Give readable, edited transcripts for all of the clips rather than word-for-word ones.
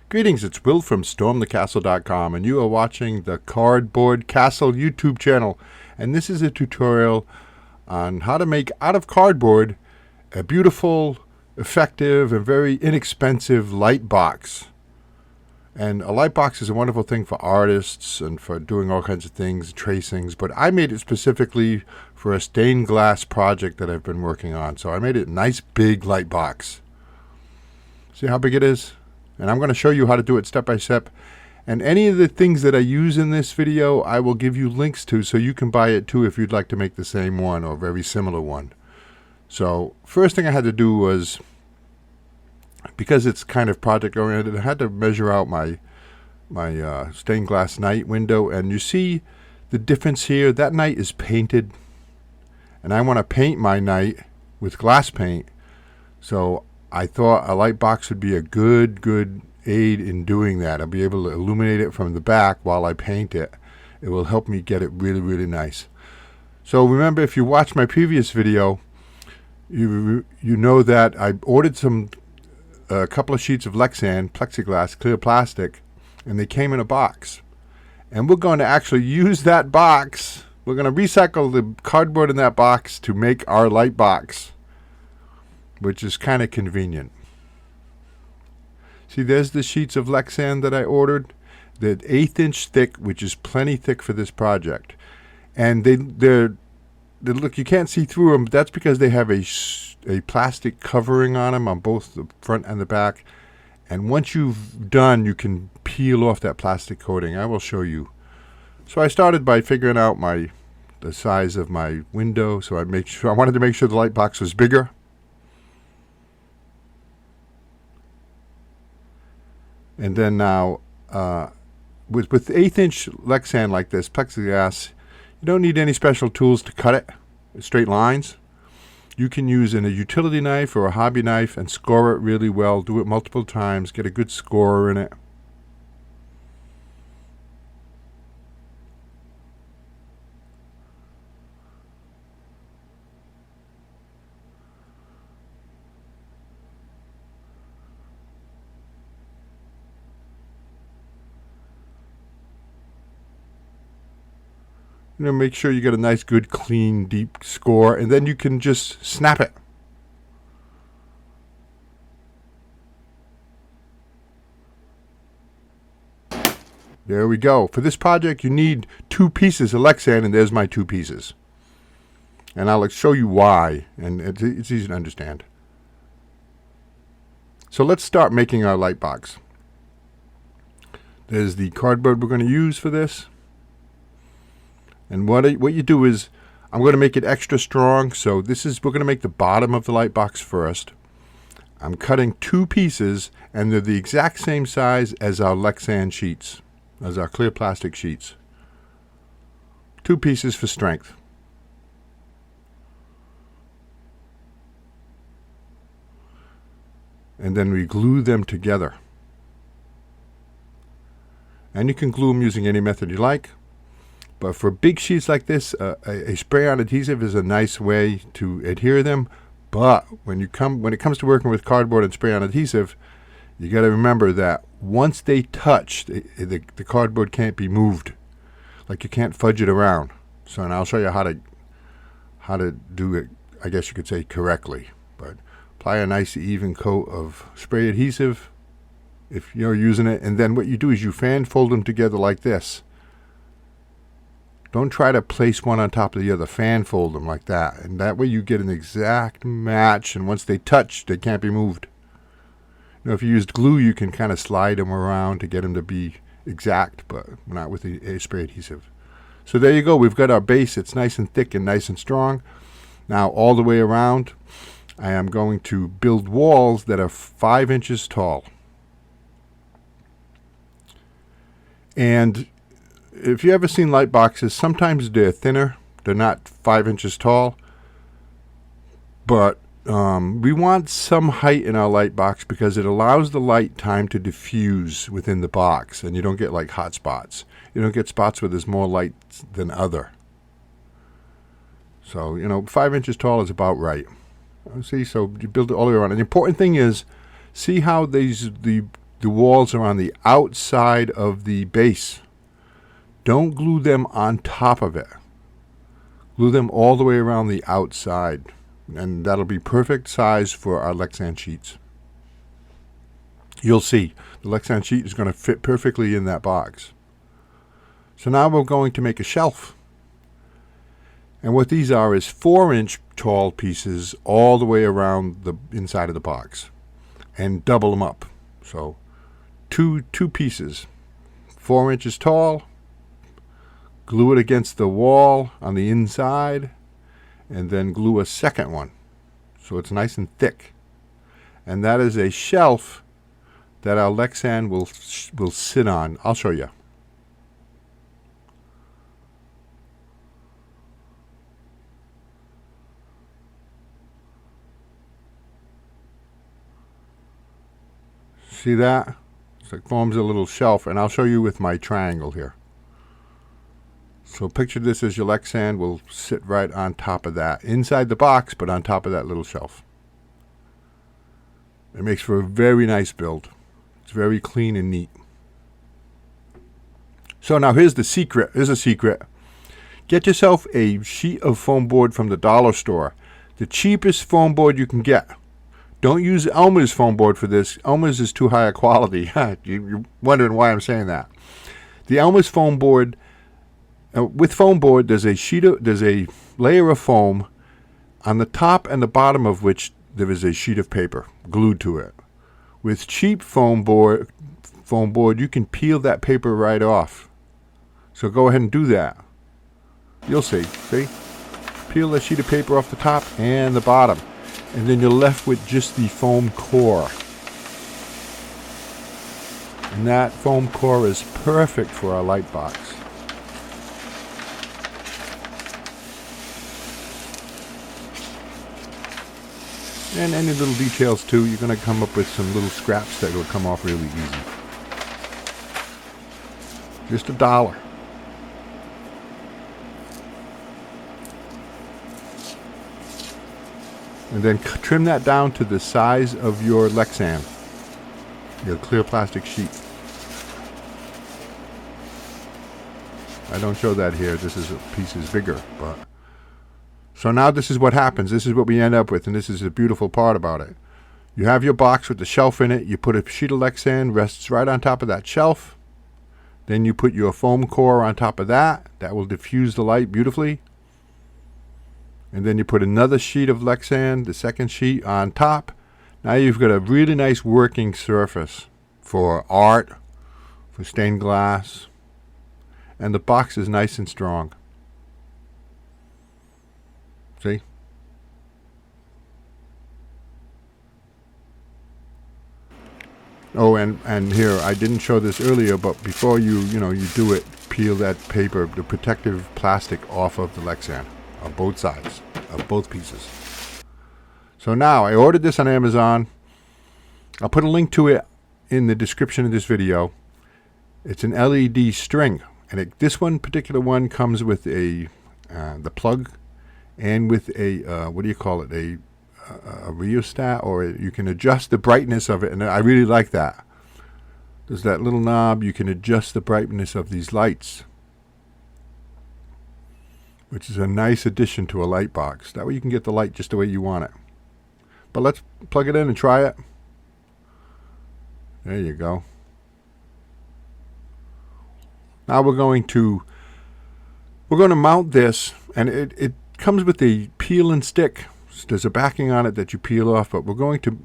Greetings, it's Will from stormthecastle.com, and you are watching the Cardboard Castle YouTube channel. And this is a tutorial on how to make out of cardboard a beautiful, effective, and very inexpensive light box. And a light box is a wonderful thing for artists and for doing all kinds of things, tracings, but I made it specifically for a stained glass project that I've been working on. So I made it a nice big light box. See how big it is? And I'm going to show you how to do it step by step. And any of the things that I use in this video, I will give you links to so you can buy it too if you'd like to make the same one or a very similar one. So first thing I had to do was, because it's kind of project oriented, I had to measure out my stained glass night window. And you see the difference here. That night is painted. And I want to paint my night with glass paint. So I thought a light box would be a good aid in doing that. I'll be able to illuminate it from the back while I paint it. It will help me get it really nice. So remember, if you watched my previous video, you know that I ordered a couple of sheets of Lexan, plexiglass, clear plastic, and they came in a box. And we're going to actually use that box. We're going to recycle the cardboard in that box to make our light box, which is kind of convenient. See, there's the sheets of Lexan that I ordered. They're 1/8 inch thick, which is plenty thick for this project. And they look, you can't see through them, but that's because they have a plastic covering on them on both the front and the back. And once you've done, you can peel off that plastic coating. I will show you. So I started by figuring out the size of my window. So I wanted to make sure the light box was bigger. And then now, with 1/8 inch Lexan like this, plexiglass, you don't need any special tools to cut it, straight lines. You can use a utility knife or a hobby knife and score it really well. Do it multiple times, get a good score in it. Make sure you get a nice, good, clean, deep score, and then you can just snap it. There we go. For this project, you need 2 pieces of Lexan, and there's my 2 pieces. And I'll show you why, and it's easy to understand. So let's start making our light box. There's the cardboard we're going to use for this. And what you do is, I'm going to make it extra strong. So we're going to make the bottom of the light box first. I'm cutting 2 pieces, and they're the exact same size as our Lexan sheets, as our clear plastic sheets. 2 pieces for strength. And then we glue them together. And you can glue them using any method you like. But for big sheets like this, a spray-on adhesive is a nice way to adhere them. But when it comes to working with cardboard and spray-on adhesive, you got to remember that once they touch, the cardboard can't be moved. Like, you can't fudge it around. So, and I'll show you how to do it, I guess you could say, correctly. But apply a nice even coat of spray adhesive if you're using it. And then what you do is you fan fold them together like this. Don't try to place one on top of the other. Fan fold them like that. And that way you get an exact match. And once they touch, they can't be moved. If you used glue, you can kind of slide them around to get them to be exact, but not with the spray adhesive. So there you go. We've got our base. It's nice and thick and nice and strong. Now all the way around, I am going to build walls that are 5 inches tall. And if you ever seen light boxes, sometimes they're thinner. They're not 5 inches tall. But we want some height in our light box because it allows the light time to diffuse within the box. And you don't get like hot spots. You don't get spots where there's more light than other. So, 5 inches tall is about right. See, so you build it all the way around. And the important thing is, see how the the walls are on the outside of the base. Don't glue them on top of it. Glue them all the way around the outside, and that'll be perfect size for our Lexan sheets. You'll see the Lexan sheet is going to fit perfectly in that box. So now we're going to make a shelf. And what these are is 4-inch tall pieces all the way around the inside of the box, and double them up. So two pieces, 4 inches tall. Glue it against the wall on the inside, and then glue a second one so it's nice and thick. And that is a shelf that our Lexan will sit on. I'll show you. See that? It forms a little shelf, and I'll show you with my triangle here. So picture this as your Lexan will sit right on top of that, inside the box, but on top of that little shelf. It makes for a very nice build. It's very clean and neat. So now here's the secret. Here's a secret. Get yourself a sheet of foam board from the dollar store. The cheapest foam board you can get. Don't use Elmer's foam board for this. Elmer's is too high a quality. You're wondering why I'm saying that. The Elmer's foam board, with foam board, there's a layer of foam on the top and the bottom of which there is a sheet of paper glued to it. With cheap foam board, you can peel that paper right off. So go ahead and do that. You'll see. See? Peel the sheet of paper off the top and the bottom. And then you're left with just the foam core. And that foam core is perfect for our light box. And any little details too, you're going to come up with some little scraps that will come off really easy. Just $1. And then trim that down to the size of your Lexan, your clear plastic sheet. I don't show that here. This is a piece is bigger, but so now this is what happens. This is what we end up with, and this is the beautiful part about it. You have your box with the shelf in it. You put a sheet of Lexan, rests right on top of that shelf. Then you put your foam core on top of that. That will diffuse the light beautifully. And then you put another sheet of Lexan, the second sheet, on top. Now you've got a really nice working surface for art, for stained glass. And the box is nice and strong. See? Oh, and here, I didn't show this earlier, but before you do it, peel that paper, the protective plastic off of the Lexan, on both sides, of both pieces. So now, I ordered this on Amazon. I'll put a link to it in the description of this video. It's an LED string, and this particular one comes with the plug, and with a what do you call it? A rheostat, or you can adjust the brightness of it, and I really like that. There's that little knob. You can adjust the brightness of these lights, which is a nice addition to a light box. That way you can get the light just the way you want it. But let's plug it in and try it. There you go. Now we're going to mount this, and it comes with a peel and stick. There's a backing on it that you peel off, but we're going to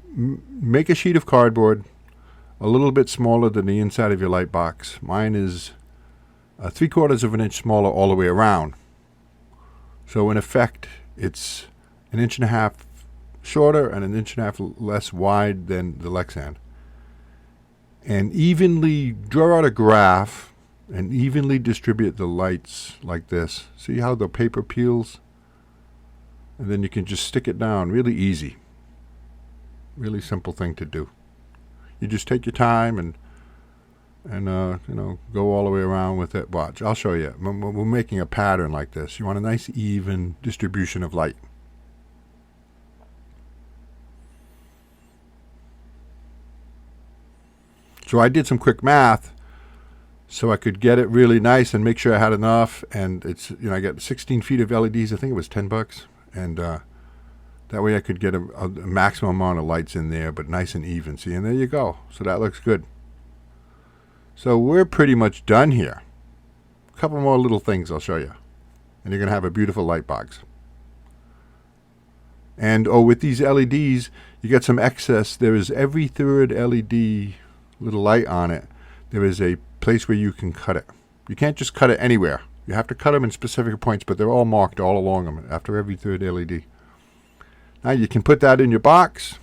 make a sheet of cardboard a little bit smaller than the inside of your light box. Mine is 3/4 of an inch smaller all the way around. So in effect, it's 1.5 inches shorter and 1.5 inches less wide than the Lexan. And evenly draw out a graph and evenly distribute the lights like this. See how the paper peels? And then you can just stick it down. Really easy. Really simple thing to do. You just take your time and go all the way around with it. Watch, I'll show you. We're making a pattern like this. You want a nice even distribution of light. So I did some quick math so I could get it really nice and make sure I had enough. And it's, I got 16 feet of LEDs. I think it was $10. And that way I could get a maximum amount of lights in there, but nice and even. See, and there you go. So that looks good. So we're pretty much done here. A couple more little things I'll show you. And you're going to have a beautiful light box. And with these LEDs, you get some excess. There is every third LED little light on it. There is a place where you can cut it. You can't just cut it anywhere. You have to cut them in specific points, but they're all marked all along them after every third LED. Now you can put that in your box.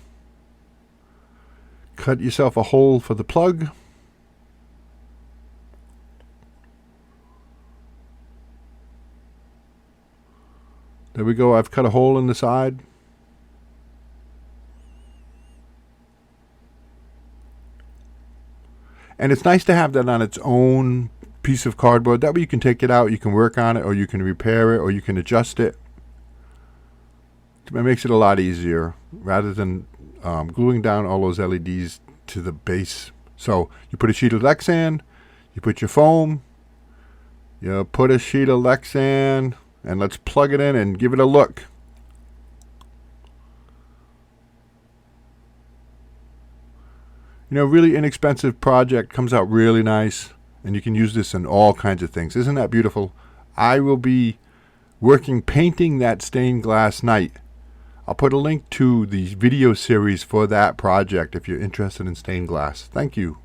Cut yourself a hole for the plug. There we go. I've cut a hole in the side. And it's nice to have that on its own piece of cardboard. That way you can take it out, you can work on it, or you can repair it, or you can adjust it. It makes it a lot easier rather than gluing down all those LEDs to the base. So you put a sheet of Lexan, you put your foam, you put a sheet of Lexan, and let's plug it in and give it a look. Really inexpensive project, comes out really nice, and you can use this in all kinds of things. Isn't that beautiful? I will be painting that stained glass night. I'll put a link to the video series for that project if you're interested in stained glass. Thank you.